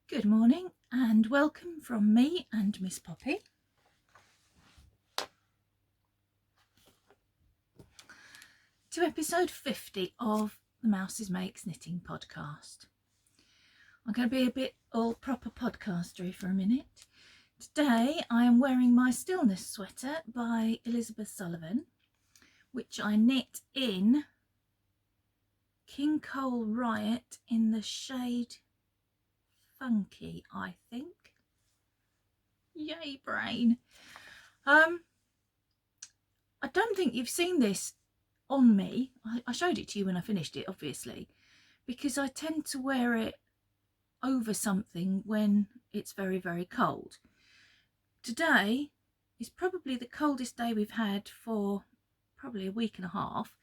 Good morning and welcome from me and Miss Poppy to episode 50 of the Mouses Makes Knitting podcast. I'm going to be a bit all proper podcastery for a minute. Today I am wearing my Stillness sweater by Elizabeth Sullivan, which I knit in King Cowl Riot in the shade Funky, I think. Yay, brain. I don't think you've seen this on me. I showed it to you when I finished it, obviously, because I tend to wear it over something when it's very, very cold. Today is probably the coldest day we've had for probably a week and a half,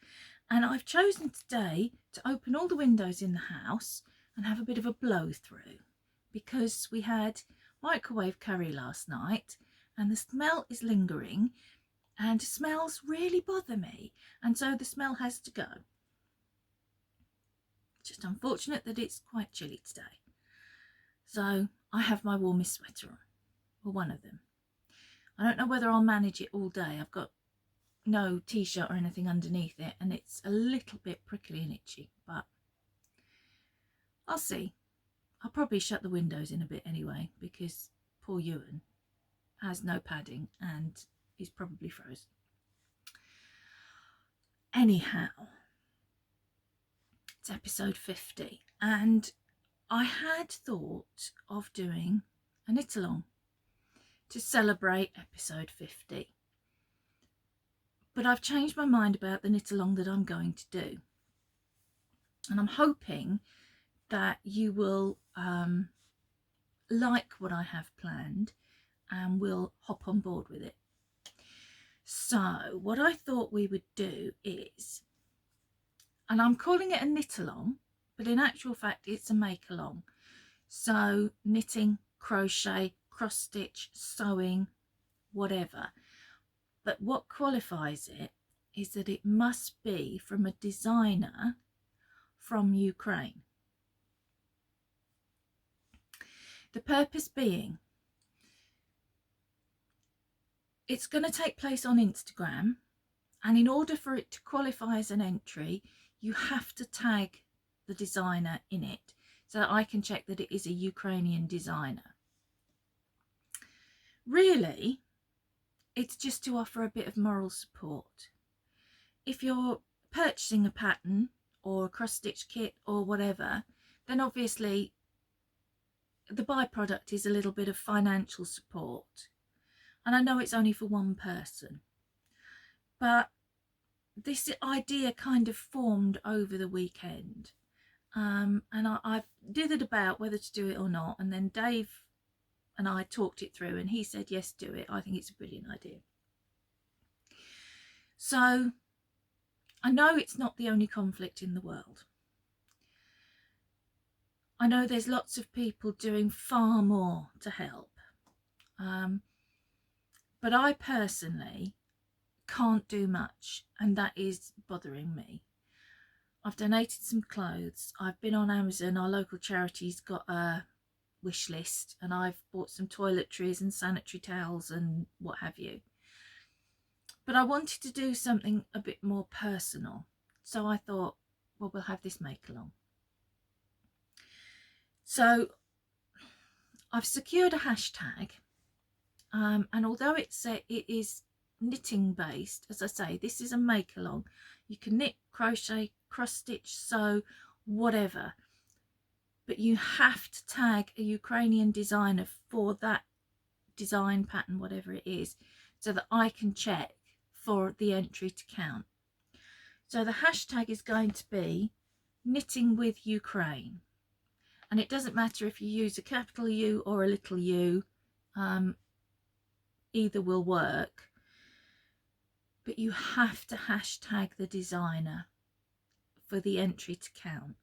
and I've chosen today to open all the windows in the house and have a bit of a blow through, because we had microwave curry last night and the smell is lingering and smells really bother me, and so the smell has to go. Just unfortunate that it's quite chilly today. So I have my warmest sweater on, or one of them. I don't know whether I'll manage it all day. I've got no t-shirt or anything underneath it and it's a little bit prickly and itchy, but I'll see. I'll probably shut the windows in a bit anyway, because poor Ewan has no padding and he's probably frozen. Anyhow, it's episode 50 and I had thought of doing a knit along to celebrate episode 50, but I've changed my mind about the knit along that I'm going to do, and I'm hoping that you will like what I have planned and will hop on board with it. So what I thought we would do is, and I'm calling it a knit along, but in actual fact it's a make along. So knitting, crochet, cross stitch, sewing, whatever. But what qualifies it is that it must be from a designer from Ukraine. The purpose being, it's going to take place on Instagram, and in order for it to qualify as an entry, you have to tag the designer in it so that I can check that it is a Ukrainian designer. Really, it's just to offer a bit of moral support. If you're purchasing a pattern or a cross stitch kit or whatever, then obviously the byproduct is a little bit of financial support. And I know it's only for one person, but this idea kind of formed over the weekend, and I've dithered about whether to do it or not, and then Dave and I talked it through and he said yes, do it. I think it's a brilliant idea. So I know it's not the only conflict in the world. I know there's lots of people doing far more to help, but I personally can't do much, and that is bothering me. I've donated some clothes. I've been on Amazon. Our local charity's got a wish list, and I've bought some toiletries and sanitary towels and what have you. But I wanted to do something a bit more personal, so I thought, well, we'll have this make along. So I've secured a hashtag, and although it is knitting based, as I say, this is a make along. You can knit, crochet, cross stitch, sew, whatever, but you have to tag a Ukrainian designer for that design pattern, whatever it is, so that I can check for the entry to count. So the hashtag is going to be knitting with Ukraine, and it doesn't matter if you use a capital U or a little u, either will work, but you have to hashtag the designer for the entry to count.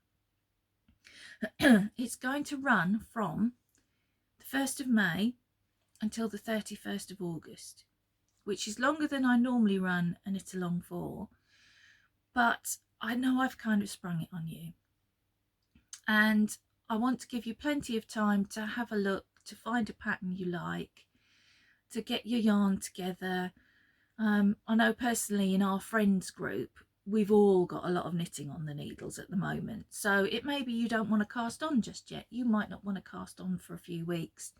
It's going to run from the 1st of May until the 31st of August, which is longer than I normally run a knit along for, but I know I've kind of sprung it on you, and I want to give you plenty of time to have a look, to find a pattern you like, to get your yarn together. I know personally in our friends group, we've all got a lot of knitting on the needles at the moment. So it may be you don't want to cast on just yet. You might not want to cast on for a few weeks.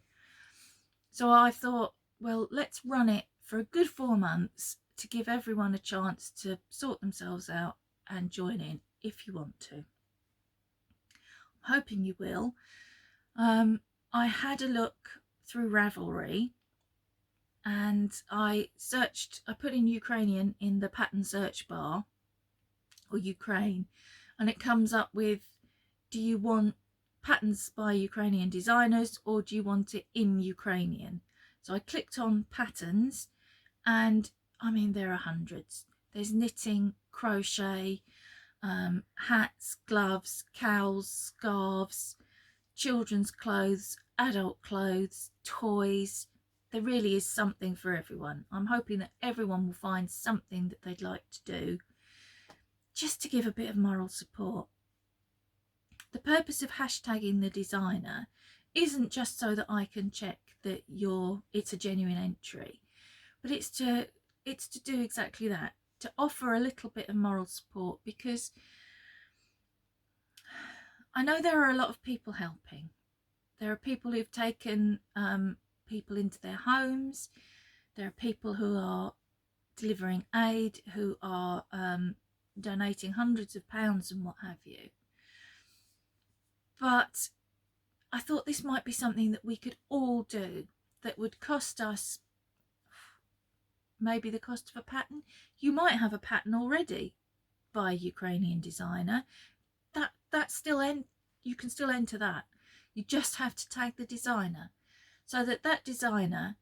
So I thought, well, let's run it for a good 4 months to give everyone a chance to sort themselves out and join in if you want to. I'm hoping you will. I had a look through Ravelry and I put in Ukrainian in the pattern search bar, or Ukraine, and it comes up with, do you want patterns by Ukrainian designers or do you want it in Ukrainian? So I clicked on patterns, and I mean, there are hundreds. There's knitting, crochet, hats, gloves, cowls, scarves, children's clothes, adult clothes, toys. There really is something for everyone. I'm hoping that everyone will find something that they'd like to do, just to give a bit of moral support. The purpose of hashtagging the designer isn't just so that I can check that it's a genuine entry, but it's to do exactly that, to offer a little bit of moral support, because I know there are a lot of people helping. There are people who've taken people into their homes. There are people who are delivering aid, who are donating hundreds of pounds and what have you. But I thought this might be something that we could all do, that would cost us maybe the cost of a pattern. You might have a pattern already by a Ukrainian designer. That's still you can still enter that. You just have to tag the designer, so that designer,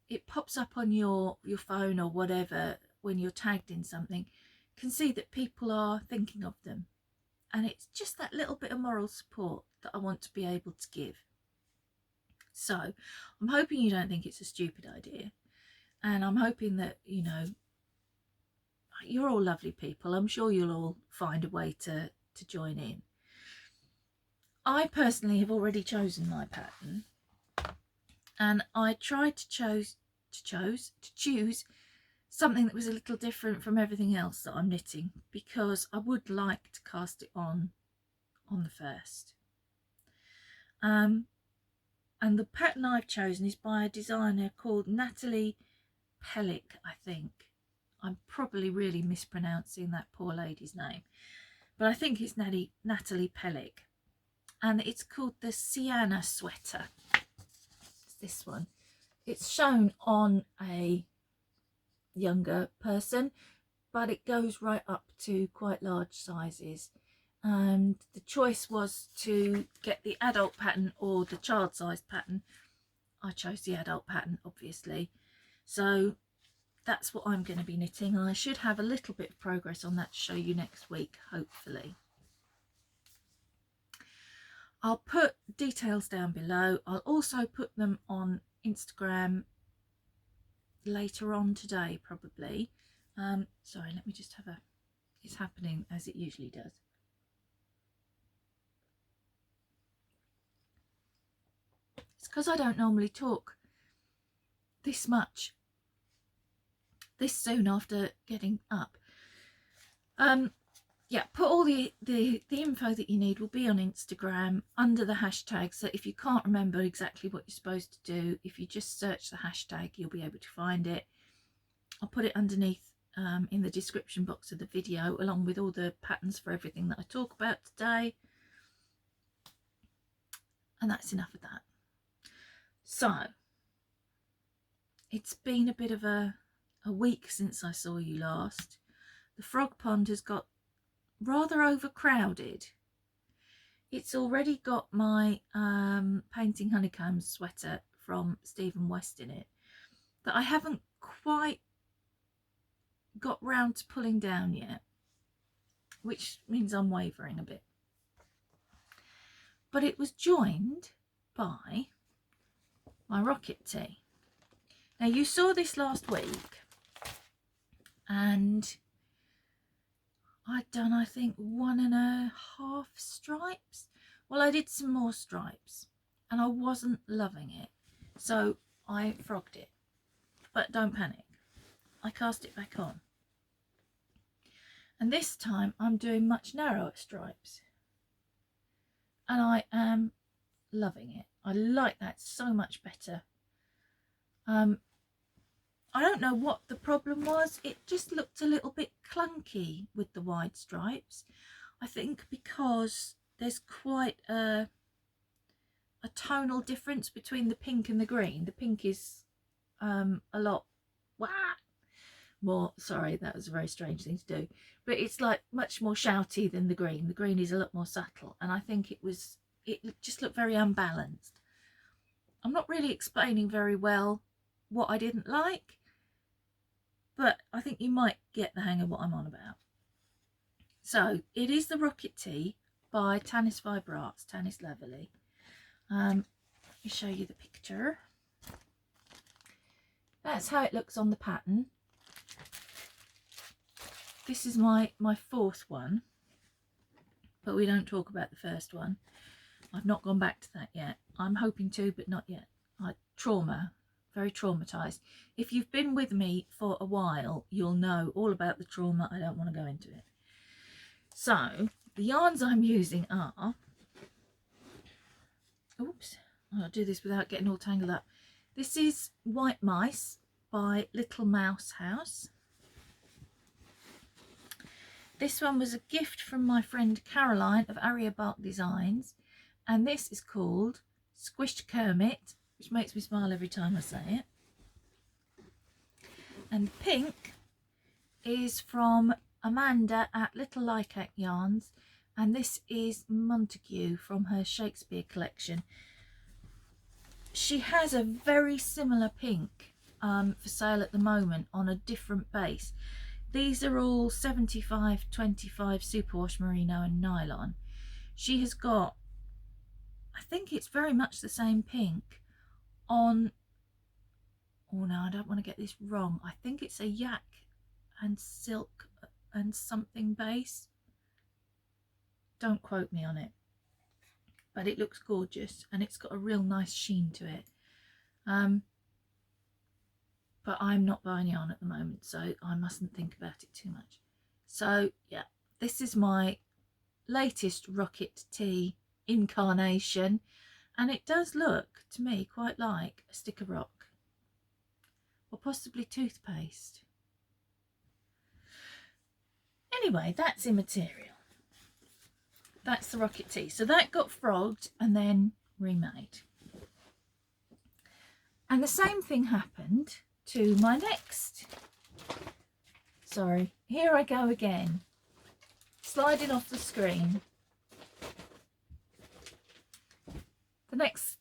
it pops up on your phone or whatever when you're tagged in something, can see that people are thinking of them. And it's just that little bit of moral support that I want to be able to give. So I'm hoping you don't think it's a stupid idea. And I'm hoping that, you know, you're all lovely people. I'm sure you'll all find a way to join in. I personally have already chosen my pattern. And I tried to choose something that was a little different from everything else that I'm knitting, because I would like to cast it on the 1st. And the pattern I've chosen is by a designer called Natalie Pellick, I think. I'm probably really mispronouncing that poor lady's name, but I think it's Natalie Pellick. And it's called the Sienna Sweater. It's this one. It's shown on a younger person, but it goes right up to quite large sizes. And the choice was to get the adult pattern or the child size pattern. I chose the adult pattern, obviously. So that's what I'm going to be knitting. I should have a little bit of progress on that to show you next week, hopefully. I'll put details down below. I'll also put them on Instagram later on today, probably. Sorry, let me just have it's happening as it usually does. It's because I don't normally talk this much this soon after getting up. Yeah, put all the info that you need will be on Instagram under the hashtag. So if you can't remember exactly what you're supposed to do, if you just search the hashtag, you'll be able to find it. I'll put it underneath in the description box of the video, along with all the patterns for everything that I talk about today. And that's enough of that. So it's been a bit of a week since I saw you last. The frog pond has got rather overcrowded. It's already got my painting honeycombs sweater from Stephen West in it that I haven't quite got round to pulling down yet, which means I'm wavering a bit. But it was joined by my rocket tee. Now you saw this last week, and I'd done, I think, 1.5 stripes, Well, I did some more stripes and I wasn't loving it, so I frogged it. But don't panic, I cast it back on, and this time I'm doing much narrower stripes and I am loving it. I like that so much better. I don't know what the problem was. It just looked a little bit clunky with the wide stripes. I think because there's quite a tonal difference between the pink and the green. The pink is a lot more, sorry, that was a very strange thing to do, but it's like much more shouty than the green. The green is a lot more subtle, and I think it just looked very unbalanced. I'm not really explaining very well what I didn't like, but I think you might get the hang of what I'm on about. So it is the Rocket Tee by Tanis Fibre Arts, Tanis Ravelry. Let me show you the picture. That's how it looks on the pattern. This is my fourth one, but we don't talk about the first one. I've not gone back to that yet. I'm hoping to, but not yet. Very traumatised. If you've been with me for a while, you'll know all about the trauma. I don't want to go into it. So the yarns I'm using are, oops, I'll do this without getting all tangled up. This is White Mice by Little Mouse House. This one was a gift from my friend Caroline of Aria Bark Designs, and this is called Squished Kermit, which makes me smile every time I say it. And pink is from Amanda at Little Lycac Yarns, and this is Montague from her Shakespeare collection. She has a very similar pink for sale at the moment on a different base. These are all 75-25 superwash merino and nylon. She has got, I think it's very much the same pink on, oh no, I don't want to get this wrong. I think it's a yak and silk and something base. Don't quote me on it, but it looks gorgeous and it's got a real nice sheen to it. But I'm not buying yarn at the moment, so I mustn't think about it too much. So yeah, this is my latest Rocket Tee incarnation, and it does look to me quite like a stick of rock or possibly toothpaste. Anyway, that's immaterial. That's the Rocket Tee. So that got frogged and then remade. And the same thing happened to my next. Sorry, here I go again, sliding off the screen. The next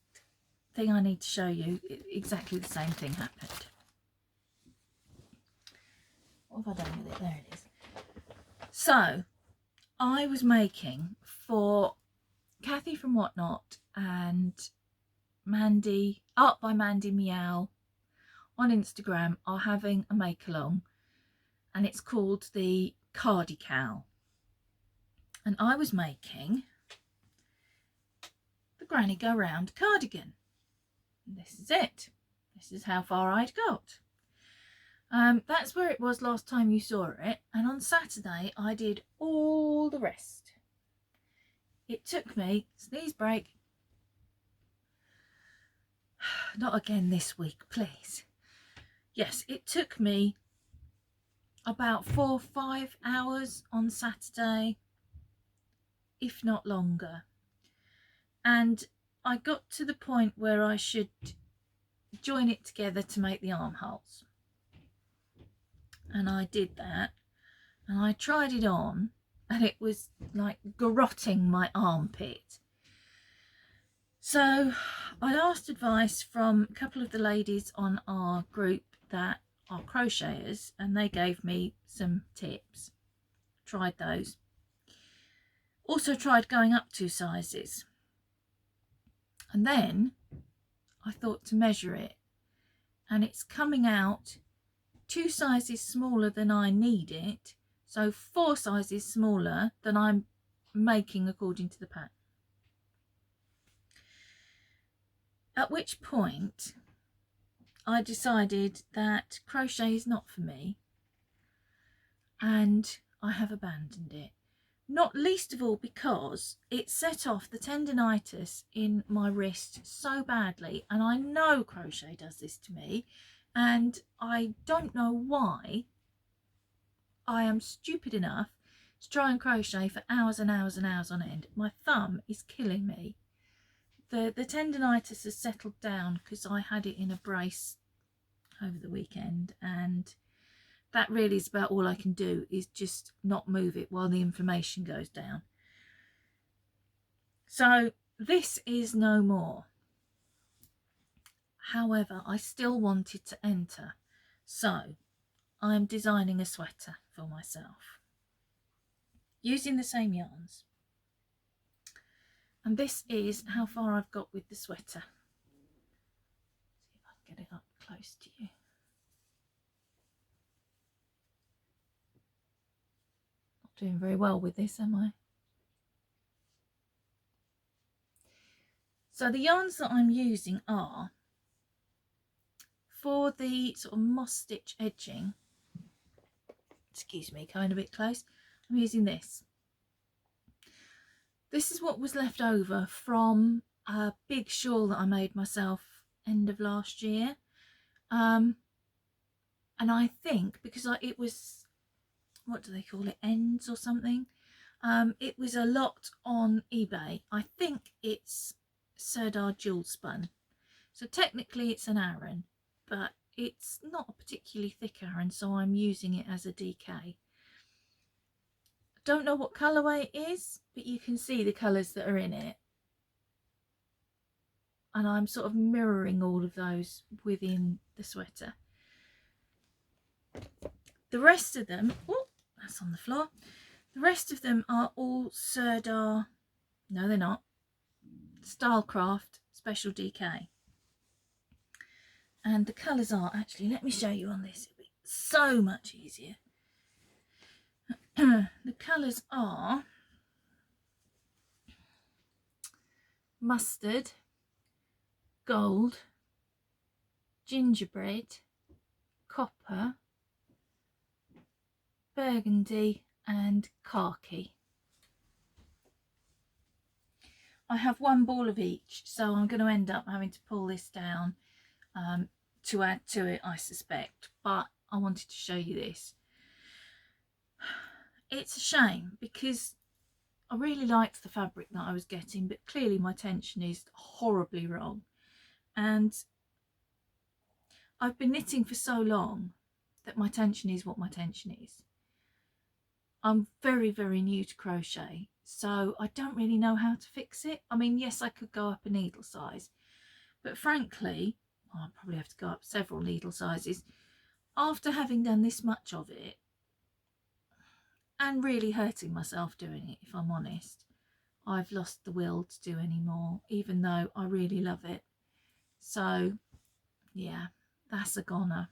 thing I need to show you, exactly the same thing happened. What have I done with it? There it is. So I was making for Kathy from Whatnot and Mandy, Art by Mandy Meow on Instagram, are having a make along, and it's called the Cardigan. And I was making the Granny Go Round cardigan. And this is it. This is how far I'd got. That's where it was last time you saw it, and on Saturday I did all the rest. It took me, sneeze break, not again this week please. Yes, it took me about 4 or 5 hours on Saturday, if not longer. And I got to the point where I should join it together to make the armholes. And I did that, and I tried it on, and it was like garrotting my armpit. So I asked advice from a couple of the ladies on our group that are crocheters, and they gave me some tips. Tried those. Also tried going up 2 sizes. And then I thought to measure it, and it's coming out 2 sizes smaller than I need it, so 4 sizes smaller than I'm making according to the pattern. At which point I decided that crochet is not for me, and I have abandoned it. Not least of all because it set off the tendinitis in my wrist so badly, and I know crochet does this to me, and I don't know why I am stupid enough to try and crochet for hours and hours and hours on end. My thumb is killing me. The tendinitis has settled down because I had it in a brace over the weekend, and that really is about all I can do, is just not move it while the inflammation goes down. So this is no more. However, I still wanted to enter, so I'm designing a sweater for myself using the same yarns, and this is how far I've got with the sweater. See if I can get it up close to you. Doing very well with this, am I? So the yarns that I'm using are, for the sort of moss stitch edging, excuse me, coming a bit close, I'm using this. This is what was left over from a big shawl that I made myself end of last year. And I think because it was, what do they call it, ends or something, it was a lot on eBay. I think it's Serdar jewel spun, so technically it's an Aran, but it's not a particularly thick Aran, so I'm using it as a DK. Don't know what colourway it is, but you can see the colours that are in it, and I'm sort of mirroring all of those within the sweater. The rest of them, oh, that's on the floor. The rest of them are all Serdar, no they're not, Stylecraft Special DK. And the colours are, actually, let me show you on this, it'll be so much easier. The colours are mustard, gold, gingerbread, copper, burgundy and khaki. I have one ball of each, so I'm going to end up having to pull this down to add to it, I suspect, but I wanted to show you this. It's a shame because I really liked the fabric that I was getting, but clearly my tension is horribly wrong, and I've been knitting for so long that my tension is what my tension is. I'm very, very new to crochet, so I don't really know how to fix it. I mean, yes, I could go up a needle size, but frankly, I'll probably have to go up several needle sizes. After having done this much of it, and really hurting myself doing it, if I'm honest, I've lost the will to do any more, even though I really love it. So, yeah, that's a goner.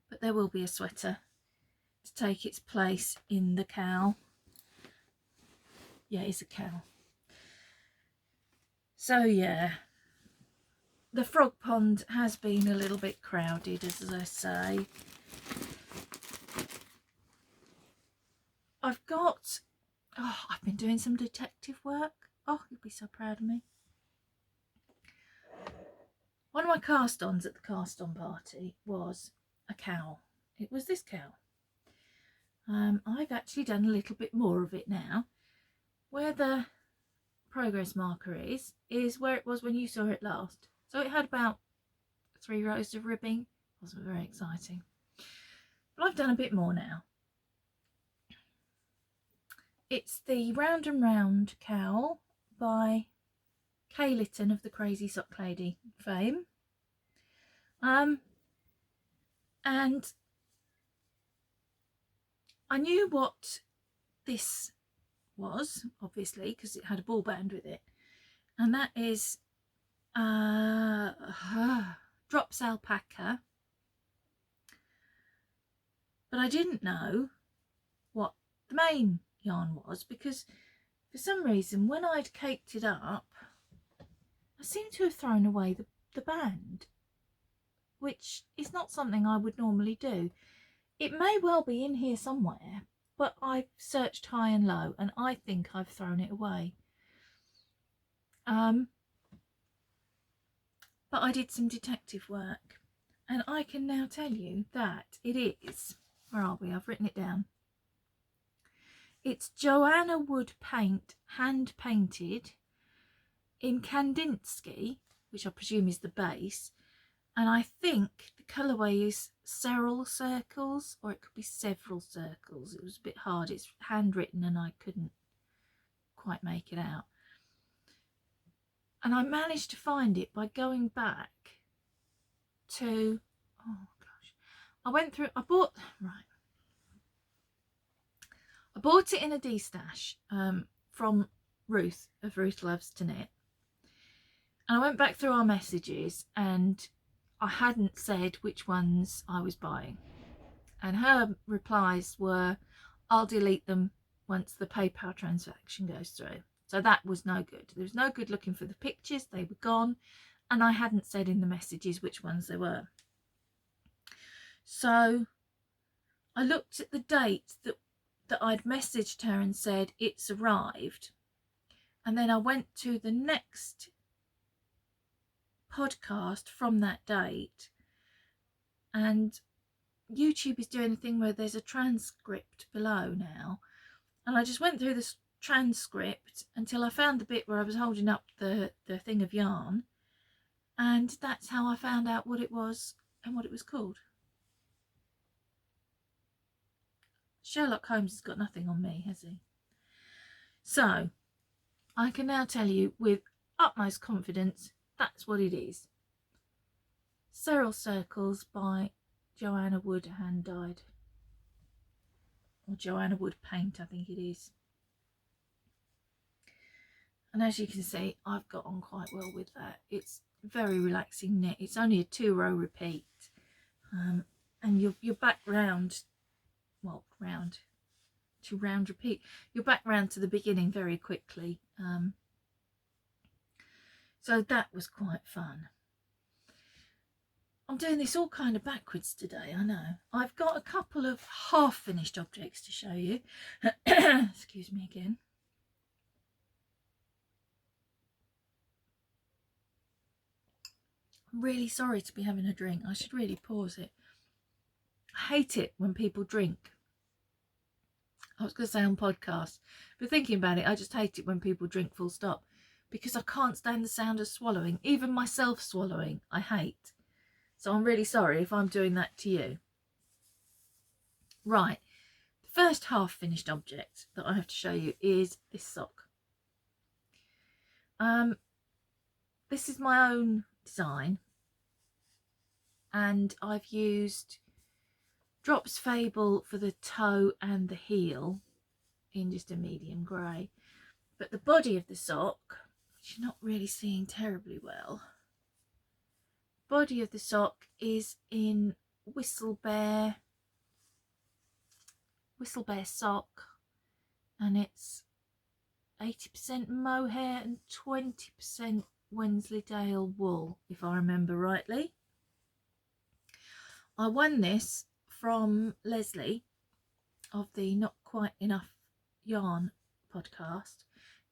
But there will be a sweater to take its place in the cowl. Yeah, it's a cowl. So yeah, the frog pond has been a little bit crowded, as I say. I've got, I've been doing some detective work. Oh, you'll be so proud of me. One of my cast-ons at the cast-on party was a cowl. It was this cowl. I've actually done a little bit more of it now. Where the progress marker is where it was when you saw it last. So it had about 3 rows of ribbing. Wasn't very exciting. But I've done a bit more now. It's the Round and Round cowl by Kay Litton of the Crazy Sock Lady fame. And I knew what this was, obviously, because it had a ball band with it, and that is Drops Alpaca, but I didn't know what the main yarn was, because for some reason when I'd caked it up, I seem to have thrown away the band, which is not something I would normally do. It may well be in here somewhere, but I've searched high and low and I think I've thrown it away. But I did some detective work, and I can now tell you that it is, where are we? I've written it down. It's Joanna Wood paint, hand painted in Kandinsky, which I presume is the base, and I think the colourway is several circles, or it could be several circles. It was a bit hard, it's handwritten and I couldn't quite make it out. And I managed to find it by going back to, oh gosh, I bought it in a D-stash from Ruth of Ruth Loves to Knit. And I went back through our messages and I hadn't said which ones I was buying. And her replies were, I'll delete them once the PayPal transaction goes through. So that was no good. There was no good looking for the pictures. They were gone. And I hadn't said in the messages which ones they were. So I looked at the date that I'd messaged her and said it's arrived. And then I went to the next podcast from that date. And YouTube is doing a thing where there's a transcript below now. And I just went through this transcript until I found the bit where I was holding up the thing of yarn, and that's how I found out what it was and what it was called. Sherlock Holmes has got nothing on me, has he? So I can now tell you with utmost confidence that's what it is. Several Circles by Joanna Wood, hand dyed, or Joanna Wood paint, I think it is. And as you can see, I've got on quite well with that. It's very relaxing knit. It's only a 2-row repeat. And you're back round, well, round repeat. You're back round to the beginning very quickly. So that was quite fun. I'm doing this all kind of backwards today, I know. I've got a couple of half-finished objects to show you. Excuse me again. I'm really sorry to be having a drink. I should really pause it. I hate it when people drink. I was going to say on podcasts, but thinking about it, I just hate it when people drink full stop, because I can't stand the sound of swallowing. Even myself swallowing, I hate. So I'm really sorry if I'm doing that to you. Right, the first half-finished object that I have to show you is this sock. This is my own design, and I've used Drops Fable for the toe and the heel in just a medium grey, but the body of the sock, which you're not really seeing terribly well, body of the sock is in Whistlebear sock, and it's 80% mohair and 20% Wensleydale wool, if I remember rightly. I won this from Leslie of the Not Quite Enough Yarn podcast,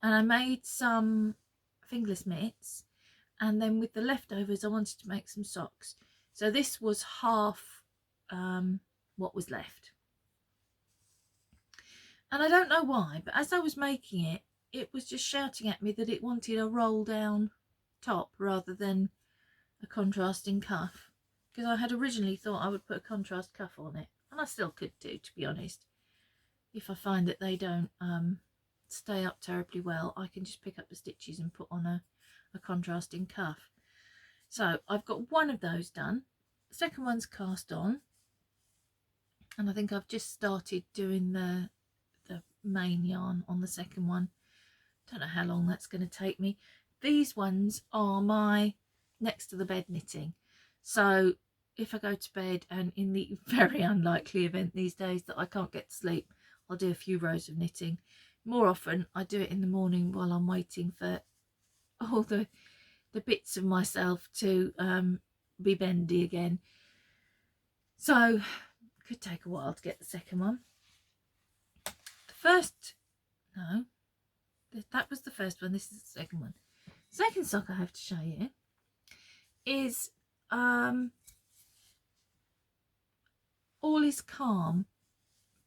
and I made some fingerless mitts, and then with the leftovers I wanted to make some socks. So this was half what was left. And I don't know why, but as I was making it, it was just shouting at me that it wanted a roll down top rather than a contrasting cuff, because I had originally thought I would put a contrast cuff on it, and I still could do, to be honest. If I find that they don't stay up terribly well, I can just pick up the stitches and put on a contrasting cuff. So I've got one of those done. The second one's cast on, and I think I've just started doing the main yarn on the second one. Don't know how long that's going to take me. These ones are my next to the bed knitting. So if I go to bed, and in the very unlikely event these days that I can't get to sleep, I'll do a few rows of knitting. More often I do it in the morning while I'm waiting for all the the bits of myself to be bendy again. So could take a while to get the second one. The first, no, that was the first one. This is the second one. Second sock I have to show you is All Is Calm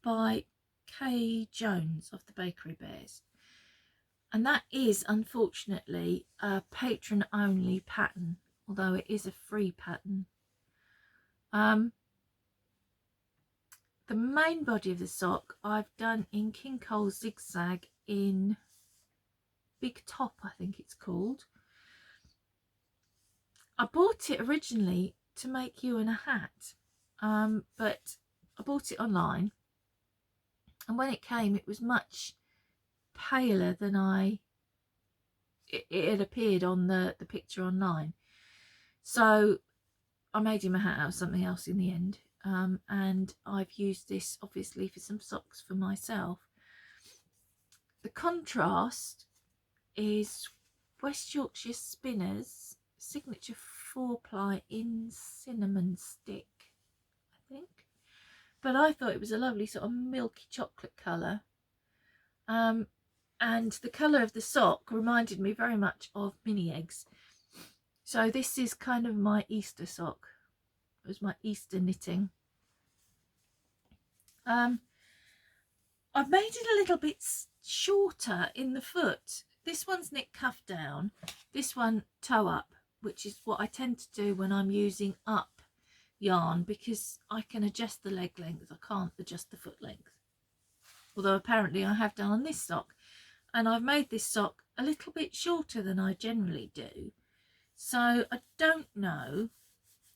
by Kay Jones of the Bakery Bears. And that is unfortunately a patron only pattern, although it is a free pattern. The main body of the sock I've done in King Cowl Zigzag in Big Top, I think it's called. I bought it originally to make you a hat, but I bought it online, and when it came it was much paler than it had appeared on the picture online. So I made him a hat out of something else in the end, and I've used this obviously for some socks for myself. The contrast is West Yorkshire Spinners signature 4-ply in cinnamon stick, I think, but I thought it was a lovely sort of milky chocolate colour, and the colour of the sock reminded me very much of mini eggs. So this is kind of my Easter sock. It was my Easter knitting. I've made it a little bit shorter in the foot. This one's knit cuff down, this one toe up, which is what I tend to do when I'm using up yarn, because I can adjust the leg length, I can't adjust the foot length. Although apparently I have done on this sock, and I've made this sock a little bit shorter than I generally do. So I don't know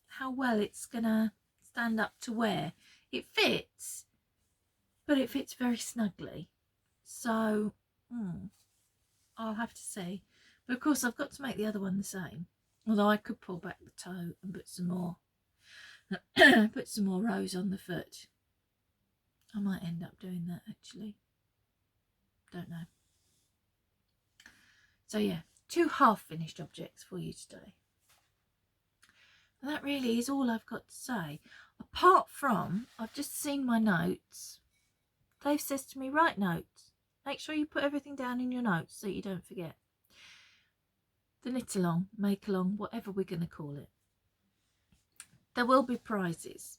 how well it's gonna stand up to wear. It fits, but it fits very snugly. So I'll have to see. But of course I've got to make the other one the same. Although I could pull back the toe and put some more put some more rows on the foot. I might end up doing that actually. Don't know. So yeah, 2 half finished objects for you today. And that really is all I've got to say. Apart from, I've just seen my notes. Dave says to me, write notes. Make sure you put everything down in your notes so you don't forget. The knit along, make along, whatever we're going to call it. There will be prizes.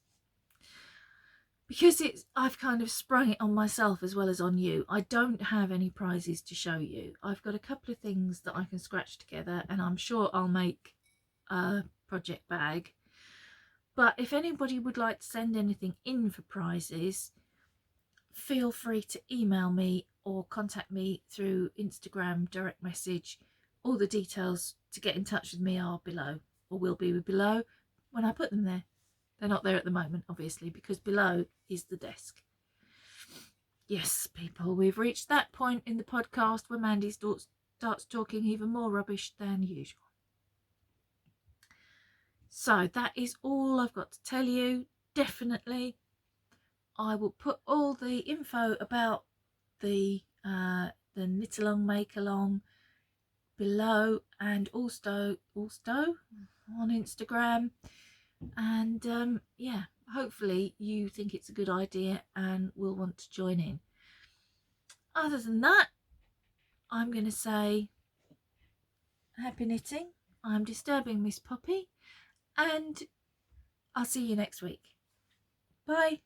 Because I've kind of sprung it on myself as well as on you, I don't have any prizes to show you. I've got a couple of things that I can scratch together, and I'm sure I'll make a project bag. But if anybody would like to send anything in for prizes, feel free to email me or contact me through Instagram, direct message. All the details to get in touch with me are below, or will be below when I put them there. They're not there at the moment, obviously, because below is the desk. Yes, people, we've reached that point in the podcast where Mandy starts talking even more rubbish than usual. So that is all I've got to tell you. Definitely, I will put all the info about the knit along, make along below, and also on Instagram. And yeah, hopefully you think it's a good idea and will want to join in. Other than that, I'm going to say happy knitting. I'm disturbing Miss Poppy, and I'll see you next week. Bye.